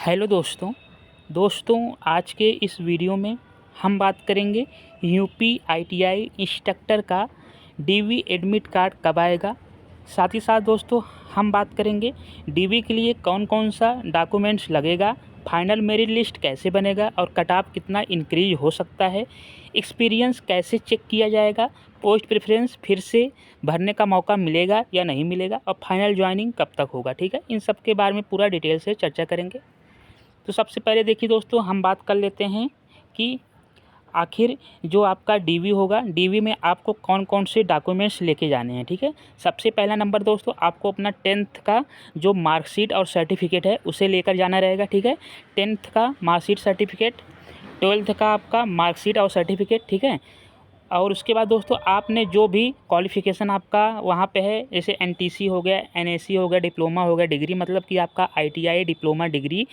Hello दोस्तों आज के इस वीडियो में हम बात करेंगे यूपी आईटीआई इंस्ट्रक्टर का डीवी एडमिट कार्ड कब आएगा। साथ ही साथ दोस्तों हम बात करेंगे डीवी के लिए कौन कौन सा डॉक्यूमेंट्स लगेगा, फाइनल मेरिट लिस्ट कैसे बनेगा और कट ऑफ कितना इंक्रीज हो सकता है, एक्सपीरियंस कैसे चेक किया जाएगा, पोस्ट प्रेफरेंस फिर से भरने का मौका मिलेगा या नहीं मिलेगा और फाइनल ज्वाइनिंग कब तक होगा। ठीक है, इन सब के बारे में पूरा डिटेल से चर्चा करेंगे। तो सबसे पहले देखिए दोस्तों, हम बात कर लेते हैं कि आखिर जो आपका डीवी होगा, डीवी में आपको कौन कौन से डॉक्यूमेंट्स लेके जाने हैं। ठीक है, सबसे पहला नंबर दोस्तों, आपको अपना 10th का जो मार्कशीट और सर्टिफिकेट है उसे लेकर जाना रहेगा। ठीक है, 10th का मार्कशीट सर्टिफिकेट, 12th का आपका मार्कशीट और सर्टिफिकेट। ठीक है, और उसके बाद दोस्तों आपने जो भी क्वालिफ़िकेशन आपका वहाँ पे है, जैसे एनटीसी हो गया, एनएसी हो गया, डिप्लोमा हो गया, डिग्री मतलब कि आपका आईटीआई डिप्लोमा डिग्री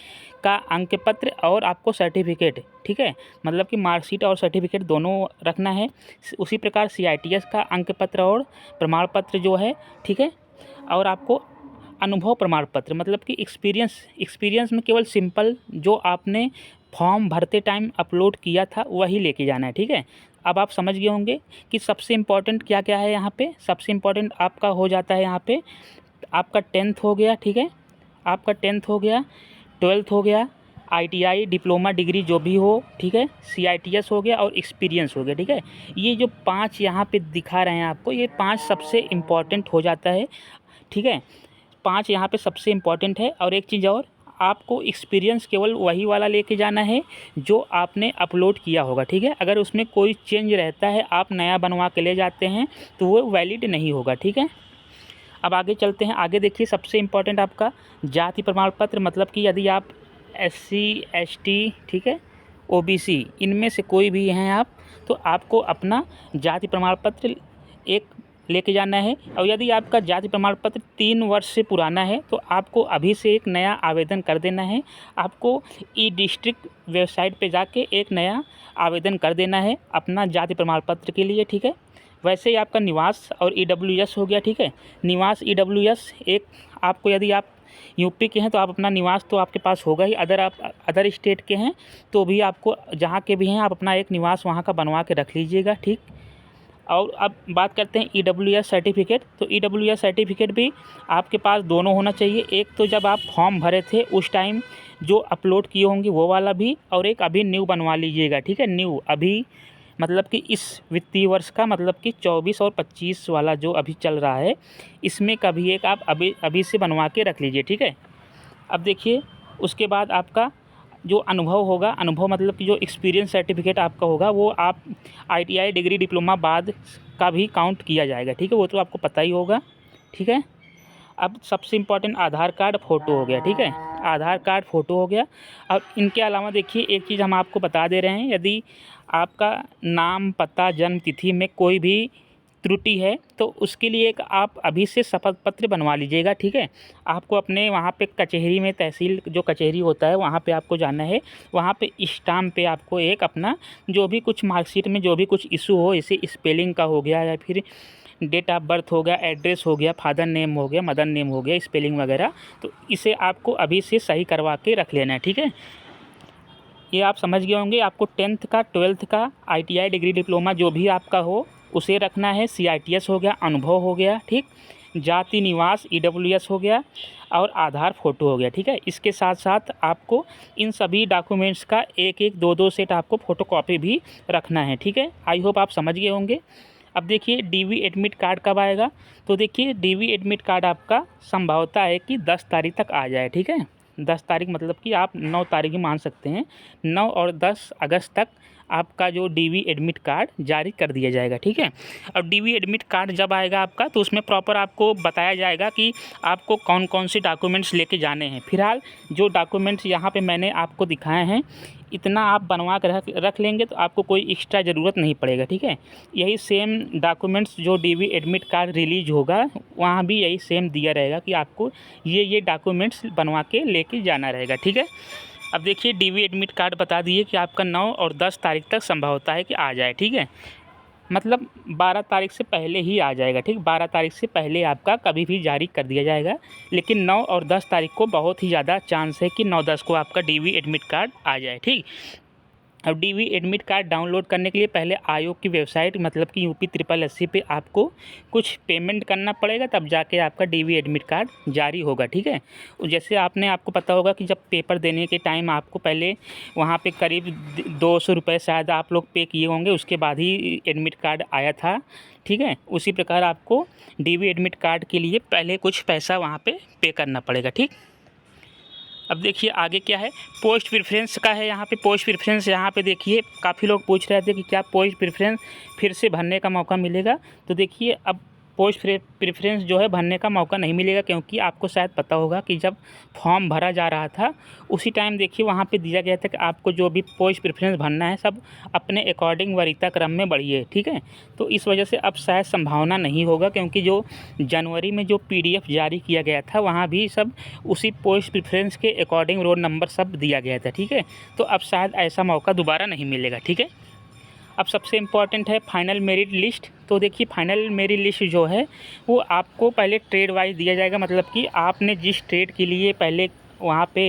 का अंक पत्र और आपको सर्टिफिकेट, ठीक है, मतलब कि मार्कशीट और सर्टिफिकेट दोनों रखना है। उसी प्रकार सीआईटीएस का अंक पत्र और प्रमाण पत्र जो है, ठीक है, और आपको अनुभव प्रमाण पत्र मतलब कि एक्सपीरियंस में केवल सिंपल जो आपने फॉर्म भरते टाइम अपलोड किया था वही लेके जाना है। ठीक है, अब आप समझ गए होंगे कि सबसे इम्पॉर्टेंट क्या क्या है यहाँ पे। सबसे इम्पॉर्टेंट आपका हो जाता है यहाँ पे आपका 10th हो गया, ठीक है, आपका 10th हो गया, 12th हो गया, आईटीआई डिप्लोमा डिग्री जो भी हो, ठीक है, सीआईटीएस हो गया और एक्सपीरियंस हो गया। ठीक है, ये जो 5 यहाँ पे दिखा रहे हैं आपको, ये 5 सबसे इम्पॉर्टेंट हो जाता है। ठीक है, 5 यहाँ पे सबसे इम्पॉर्टेंट है। और एक चीज़ और, आपको एक्सपीरियंस केवल वही वाला लेके जाना है जो आपने अपलोड किया होगा। ठीक है, अगर उसमें कोई चेंज रहता है, आप नया बनवा के ले जाते हैं तो वो वैलिड नहीं होगा। ठीक है, अब आगे चलते हैं। आगे देखिए, सबसे इम्पॉर्टेंट आपका जाति प्रमाण पत्र, मतलब कि यदि आप एससी एसटी, ठीक है, ओबीसी इनमें से कोई भी हैं आप, तो आपको अपना जाति प्रमाण पत्र एक लेके जाना है। और यदि आपका जाति प्रमाण पत्र 3 वर्ष से पुराना है तो आपको अभी से एक नया आवेदन कर देना है। आपको ई डिस्ट्रिक्ट वेबसाइट पे जाके एक नया आवेदन कर देना है अपना जाति प्रमाण पत्र के लिए। ठीक है, वैसे ही आपका निवास और ईडब्ल्यूएस हो गया। ठीक है, निवास ईडब्ल्यूएस एक आपको, यदि आप यूपी के हैं तो आप अपना निवास तो आपके पास होगा ही, अदर आप अदर स्टेट के हैं तो भी आपको, जहाँ के भी हैं आप अपना एक निवास वहाँ का बनवा के रख लीजिएगा। ठीक, और अब बात करते हैं ईडब्ल्यूएस सर्टिफिकेट। तो ईडब्ल्यूएस सर्टिफिकेट भी आपके पास दोनों होना चाहिए। एक तो जब आप फॉर्म भरे थे उस टाइम जो अपलोड किए होंगे वो वाला भी, और एक अभी न्यू बनवा लीजिएगा। ठीक है, न्यू अभी मतलब कि इस वित्तीय वर्ष का, मतलब कि 24 और 25 वाला जो अभी चल रहा है, इसमें का भी एक आप अभी से बनवा के रख लीजिए। ठीक है, अब देखिए, उसके बाद आपका जो अनुभव होगा, अनुभव मतलब कि जो एक्सपीरियंस सर्टिफिकेट आपका होगा वो आप आईटीआई डिग्री डिप्लोमा बाद का भी काउंट किया जाएगा। ठीक है, वो तो आपको पता ही होगा। ठीक है, अब सबसे इम्पॉर्टेंट आधार कार्ड फ़ोटो हो गया। ठीक है, आधार कार्ड फ़ोटो हो गया। अब इनके अलावा देखिए, एक चीज़ हम आपको बता दे रहे हैं, यदि आपका नाम, पता, जन्म तिथि में कोई भी त्रुटि है तो उसके लिए एक आप अभी से शपथ पत्र बनवा लीजिएगा। ठीक है, आपको अपने वहाँ पे कचहरी में, तहसील जो कचहरी होता है वहाँ पे आपको जाना है। वहाँ पे स्टाम्प पे आपको एक अपना जो भी कुछ मार्कशीट में जो भी कुछ इशू हो, जैसे स्पेलिंग का हो गया या फिर डेट ऑफ बर्थ हो गया, एड्रेस हो गया, फादर नेम हो गया, मदर नेम हो गया, स्पेलिंग वगैरह, तो इसे आपको अभी से सही करवा के रख लेना है। ठीक है, ये आप समझ गए होंगे। आपको 10th का, 12th का, आईटीआई डिग्री डिप्लोमा जो भी आपका हो उसे रखना है। सीआईटीएस हो गया, अनुभव हो गया, ठीक, जाति, निवास, ईडब्ल्यूएस हो गया और आधार फ़ोटो हो गया। ठीक है, इसके साथ साथ आपको इन सभी डॉक्यूमेंट्स का एक एक दो दो सेट आपको फ़ोटोकॉपी भी रखना है। ठीक है, आई होप आप समझ गए होंगे। अब देखिए, डीवी एडमिट कार्ड कब आएगा। तो देखिए, डीवी एडमिट कार्ड आपका संभवतः है कि 10 तारीख तक आ जाए। ठीक है, 10 तारीख मतलब कि आप 9 तारीख ही मान सकते हैं। 9 और 10 अगस्त तक आपका जो डीवी एडमिट कार्ड जारी कर दिया जाएगा। ठीक है, अब डीवी एडमिट कार्ड जब आएगा आपका तो उसमें प्रॉपर आपको बताया जाएगा कि आपको कौन कौन से डॉक्यूमेंट्स लेके जाने हैं। फिलहाल जो डॉक्यूमेंट्स यहाँ पे मैंने आपको दिखाए हैं, इतना आप बनवा कर रख लेंगे तो आपको कोई एक्स्ट्रा ज़रूरत नहीं पड़ेगा। ठीक है, यही सेम डॉक्यूमेंट्स जो डीवी एडमिट कार्ड रिलीज होगा वहाँ भी यही सेम दिया रहेगा कि आपको ये डॉक्यूमेंट्स बनवा के लेके जाना रहेगा। ठीक है, अब देखिए, डीवी एडमिट कार्ड बता दिए कि आपका 9 और 10 तारीख तक संभव होता है कि आ जाए। ठीक है, मतलब 12 तारीख से पहले ही आ जाएगा, ठीक। 12 तारीख से पहले आपका कभी भी जारी कर दिया जाएगा, लेकिन 9 और 10 तारीख को बहुत ही ज़्यादा चांस है कि 9-10 को आपका डीवी एडमिट कार्ड आ जाए, ठीक। अब डीवी एडमिट कार्ड डाउनलोड करने के लिए पहले आयोग की वेबसाइट मतलब कि UP-SSSC पे आपको कुछ पेमेंट करना पड़ेगा, तब जाके आपका डीवी एडमिट कार्ड जारी होगा, ठीक है। जैसे आपको पता होगा कि जब पेपर देने के टाइम आपको पहले वहाँ पे करीब 200 रुपये शायद आप लोग पे किए होंगे, उसके बाद ही एडमिट कार्ड आया था, ठीक है। उसी प्रकार आपको डीवी एडमिट कार्ड के लिए पहले कुछ पैसा वहाँ पे करना पड़ेगा, ठीक। अब देखिए आगे क्या है, पोस्ट प्रेफरेंस का है। यहाँ पे पोस्ट प्रेफरेंस, यहाँ पे देखिए काफ़ी लोग पूछ रहे थे कि क्या पोस्ट प्रेफरेंस फिर से भरने का मौका मिलेगा। तो देखिए अब पोस्ट प्रेफरेंस जो है भरने का मौका नहीं मिलेगा, क्योंकि आपको शायद पता होगा कि जब फॉर्म भरा जा रहा था उसी टाइम देखिए वहाँ पे दिया गया था कि आपको जो भी पोस्ट प्रेफरेंस भरना है सब अपने अकॉर्डिंग वरीयता क्रम में बढ़िए, ठीक है। तो इस वजह से अब शायद संभावना नहीं होगा, क्योंकि जो जनवरी में जो PDF जारी किया गया था वहाँ भी सब उसी पोस्ट प्रेफरेंस के अकॉर्डिंग रोल नंबर सब दिया गया था, ठीक है। तो अब शायद ऐसा मौका दोबारा नहीं मिलेगा, ठीक है। अब सबसे इम्पॉर्टेंट है फाइनल मेरिट लिस्ट। तो देखिए फाइनल मेरिट लिस्ट जो है वो आपको पहले ट्रेड वाइज दिया जाएगा, मतलब कि आपने जिस ट्रेड के लिए पहले वहाँ पे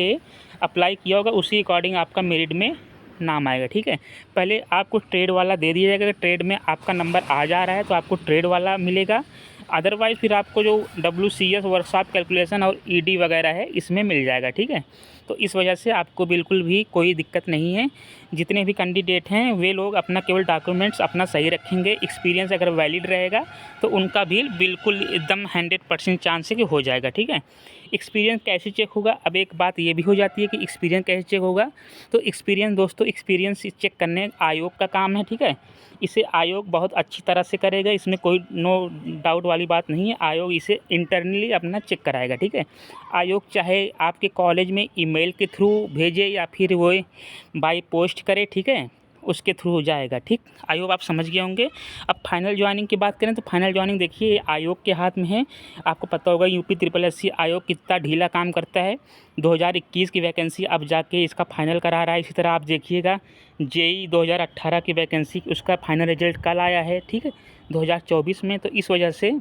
अप्लाई किया होगा उसी अकॉर्डिंग आपका मेरिट में नाम आएगा, ठीक है। पहले आपको ट्रेड वाला दे दिया जाएगा, ट्रेड में आपका नंबर आ जा रहा है तो आपको ट्रेड वाला मिलेगा, अदरवाइज़ फिर आपको जो WCS वर्कशॉप कैलकुलेशन और ED वगैरह है इसमें मिल जाएगा, ठीक है। तो इस वजह से आपको बिल्कुल भी कोई दिक्कत नहीं है। जितने भी कैंडिडेट हैं वे लोग अपना केवल डॉक्यूमेंट्स अपना सही रखेंगे, एक्सपीरियंस अगर वैलिड रहेगा तो उनका भी बिल्कुल एकदम 100% चांस है कि हो जाएगा, ठीक है। एक्सपीरियंस कैसे चेक होगा, अब एक बात ये भी हो जाती है कि एक्सपीरियंस कैसे चेक होगा। तो एक्सपीरियंस दोस्तों, एक्सपीरियंस चेक करने आयोग का काम है, ठीक है। इसे आयोग बहुत अच्छी तरह से करेगा, इसमें कोई नो डाउट वाली बात नहीं है। आयोग इसे इंटरनली अपना चेक कराएगा, ठीक है। आयोग चाहे आपके कॉलेज में ईमेल के थ्रू भेजे या फिर वो बाय पोस्ट करे, ठीक है, उसके थ्रू हो जाएगा, ठीक। आयोग आप समझ गए होंगे। अब फाइनल ज्वाइनिंग की बात करें तो फाइनल ज्वाइनिंग देखिए आयोग के हाथ में है। आपको पता होगा UP-SSSC आयोग कितना ढीला काम करता है। 2021 की वैकेंसी अब जाके इसका फाइनल करा रहा है। इसी तरह आप देखिएगा JEE 2018 की वैकेंसी उसका फाइनल रिजल्ट कल आया है, ठीक है, 2024 में। तो इस वजह से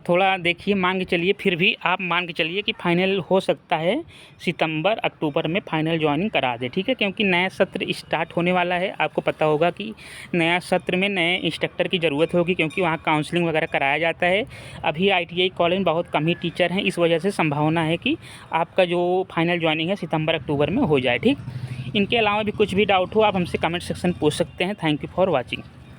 थोड़ा देखिए मान के चलिए, फिर भी आप मान के चलिए कि फाइनल हो सकता है सितंबर अक्टूबर में फाइनल ज्वाइनिंग करा दे, ठीक है। क्योंकि नया सत्र स्टार्ट होने वाला है। आपको पता होगा कि नया सत्र में नए इंस्ट्रक्टर की ज़रूरत होगी, क्योंकि वहाँ काउंसलिंग वगैरह कराया जाता है। अभी ITI कॉलेज में बहुत कम ही टीचर हैं, इस वजह से संभावना है कि आपका जो फाइनल ज्वाइनिंग है सितंबर अक्टूबर में हो जाए, ठीक। इनके अलावा भी कुछ भी डाउट हो आप हमसे कमेंट सेक्शन पूछ सकते हैं। Thank you for watching.